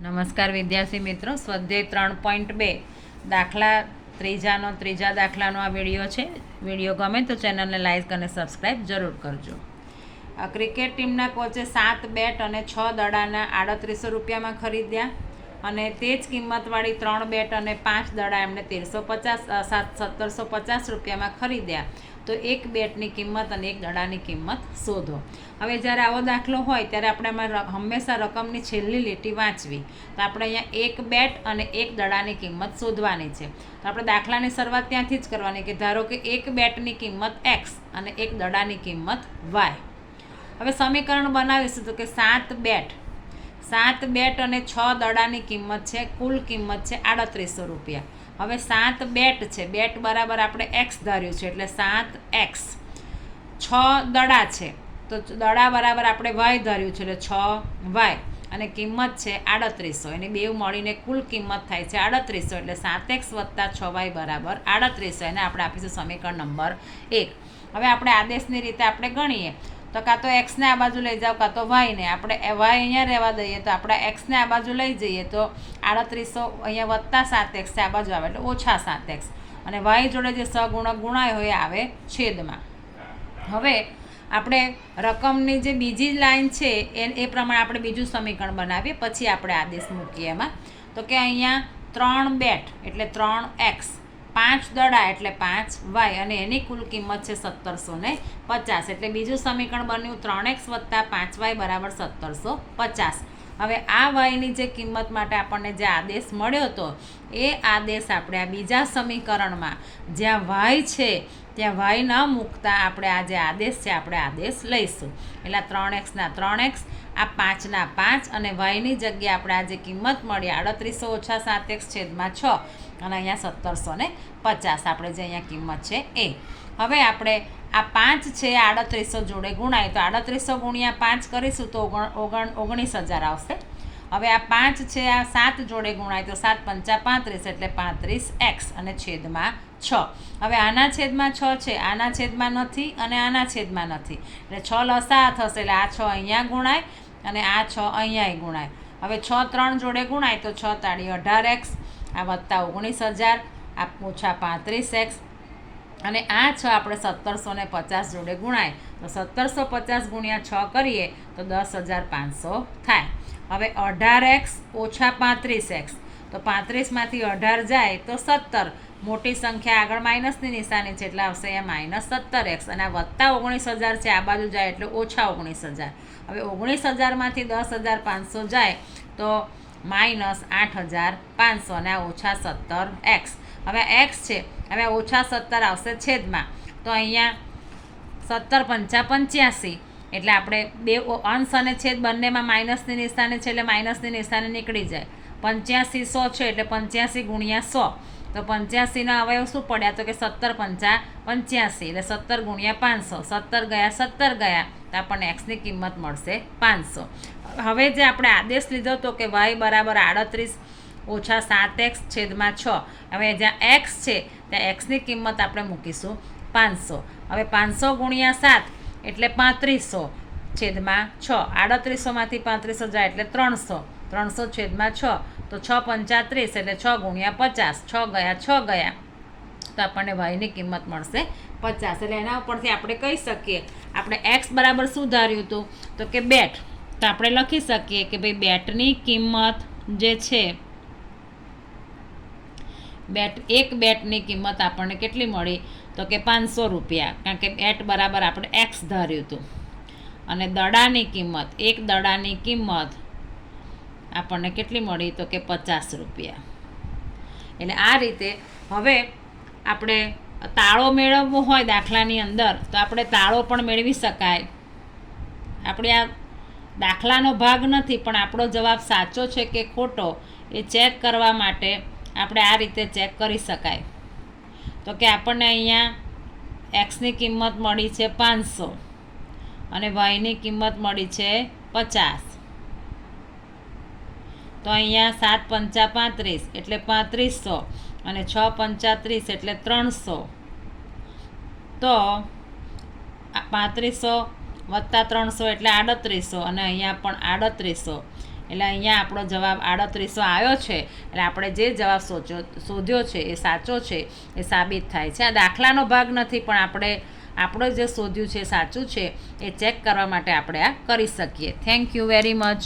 નમસ્કાર વિદ્યાર્થી મિત્રો, સ્વાધ્યાય 3.2 દાખલા ત્રીજા દાખલાનો આ વિડીયો છે. વિડીયો ગમે તો ચેનલને લાઈક અને સબસ્ક્રાઈબ જરૂર કરજો. ક્રિકેટ ટીમના કોચે 7 બેટ અને 6 દડાના 3800 રૂપિયામાં ખરીદ્યા અને તે જ કિંમતવાળી 3 બેટ અને 5 દડા એમણે 1750 રૂપિયામાં ખરીદ્યા. તો એક બેટની કિંમત અને એક દડાની કિંમત શોધો. હવે જ્યારે આવો દાખલો હોય ત્યારે આપણે આમાં હંમેશા રકમની છેલ્લી લીટી વાંચવી. તો આપણે અહીંયા એક બેટ અને એક દડાની કિંમત શોધવાની છે. તો આપણે દાખલાની શરૂઆત ત્યાંથી જ કરવાની કે ધારો કે એક બેટની કિંમત x અને એક દડાની કિંમત y. હવે સમીકરણ બનાવીશું તો કે 7 બેટ અને 6 દડાની કિંમત છે, કુલ કિંમત છે 3800 રૂપિયા. હવે 7 બેટ છે, બેટ બરાબર આપણે x ધાર્યું છે એટલે 7x. 6 દડા છે તો દડા બરાબર આપણે y ધાર્યું છે એટલે 6y અને કિંમત છે 3800. એની બે મળીને કુલ કિંમત થાય છે 3800 એટલે 7x + 6y બરાબર 3800. એને આપણે આપીશું સમીકરણ નંબર 1. હવે આપણે આદેશની રીતે આપણે ગણીએ તો કાં તો એક્સને આ બાજુ લઈ જાઓ કાં તો વાયને. આપણે વાય અહીંયા રહેવા દઈએ તો આપણે એક્સને આ બાજુ લઈ જઈએ તો 3800 અહીંયા વત્તા 7x આ બાજુ આવે એટલે ઓછા 7x અને વાય જોડે જે સહગુણક ગુણાય હોય આવે છેદમાં. હવે આપણે રકમની જે બીજી લાઈન છે એ પ્રમાણે આપણે બીજું સમીકરણ બનાવીએ, પછી આપણે આદેશ મૂકીએ એમાં. તો કે અહીંયા 3 બેટ એટલે 3x, 5 દડા એટલે 5y અને એની કુલ કિંમત છે 1750. એટલે બીજું સમીકરણ બન્યું 3x + 5y બરાબર 1750. હવે આ વાયની જે કિંમત માટે આપણને જે આદેશ મળ્યો હતો એ આદેશ આપણે આ બીજા સમીકરણમાં જ્યાં વાય છે ત્યાં વાય ન મૂકતા આપણે આ જે આદેશ છે આપણે આદેશ લઈશું. એટલે 3x ના 3x, આ 5 ના 5 અને વાયની જગ્યાએ આપણે આ જે કિંમત મળી 3800 - 7x છેદમાં 6 અને અહીંયા 1750 આપણે જે અહીંયા કિંમત છે એ. હવે આપણે આ 5 છે 3800 જોડે ગુણાય તો 3800 × 5 કરીશું તો 19000 આવશે. હવે આ 5 છે આ 7 જોડે ગુણાય તો 7 × 5 = 35 એટલે 35x અને છેદમાં 6. હવે આના છેદમાં 6 છે, આના છેદમાં નથી અને આના છેદમાં નથી એટલે 6 લસા થશે એટલે આ 6 અહીંયા ગુણાય અને આ 6 અહીંયાય ગુણાય. હવે 6 3 જોડે ગુણાય તો 6 × 18x, આ વત્તા 19000, આ ઓછા 35x અને આ 6 આપણે 1750 જોડે ગુણાય તો 1750 × 6 કરીએ તો 10500 થાય. હવે 18x - 35x તો 35માંથી 18 જાય તો 17. મોટી સંખ્યા આગળ માઇનસની નિશાની છે એટલે આવશે અહીંયા -17x અને આ વત્તા 19000 છે આ બાજુ જાય એટલે ઓછા 19000. હવે 19000માંથી 10500 જાય તો -8500 અને આ ઓછા 17x. હવે x છે, હવે ઓછા 17 આવશે છેદમાં તો અહીંયા 17 × 5 = 85 એટલે આપણે બે અંશ અને છેદ બંનેમાં માઇનસની નિશાની છે એટલે માઇનસની નિશાની નીકળી જાય. 85 100 છે એટલે 85 × 100 તો 85ના અવયવ શું પડ્યા તો કે 17 × 5 = 85 એટલે 17 × 500, 17 ગયા તો આપણને એક્સની કિંમત મળશે 500. હવે જે આપણે આદેશ લીધો હતો કે y બરાબર 38 - 7x છેદમાં 6, હવે જ્યાં x છે ત્યાં એક્સની કિંમત આપણે મૂકીશું 500. હવે 500 × 7 એટલે 3500 છેદમાં 6, 3800માંથી 3500 જાય એટલે 300, 300 છેદમાં 6 તો 6 × 35 એટલે 6 × 50, 6 ગયા તો આપણને વાયની કિંમત મળશે 50. એટલે એના ઉપરથી આપણે કહી શકીએ આપણે x બરાબર શું ધાર્યું હતું તો કે બેટ. તો આપણે લખી શકીએ કે ભાઈ બેટની કિંમત જે છે એક બેટની કિંમત આપણને કેટલી મળી તો કે 500 રૂપિયા, કારણ કે બેટ બરાબર આપણે x ધાર્યું હતું. અને દડાની કિંમત, એક દડાની કિંમત આપણને કેટલી મળી તો કે 50 રૂપિયા. એટલે આ રીતે હવે આપણે તાળો મેળવવો હોય દાખલાની અંદર તો આપણે તાળો પણ મેળવી શકાય. આપણે આ દાખલાનો ભાગ નથી પણ આપણો જવાબ સાચો છે કે ખોટો એ ચેક કરવા માટે આપણે આ રીતે ચેક કરી શકાય. તો કે આપણને અહીંયા એક્સની કિંમત મળી છે 500 અને વાયની કિંમત મળી છે 50. તો અહીંયા 7 × 5 = 35 એટલે 3500 અને 6 × 35 એટલે 300. તો 3500 + 300 એટલે 3800 અને અહીંયા પણ 3800 એટલે અહીંયા આપણો જવાબ 3800 આવ્યો છે. એટલે આપણે જે જવાબ શોધ્યો છે એ સાચો છે એ સાબિત થાય છે. આ દાખલાનો ભાગ નથી, પણ આપણે જે શોધ્યું છે સાચું છે એ ચેક કરવા માટે આપણે આ કરી શકીએ. Thank you very much.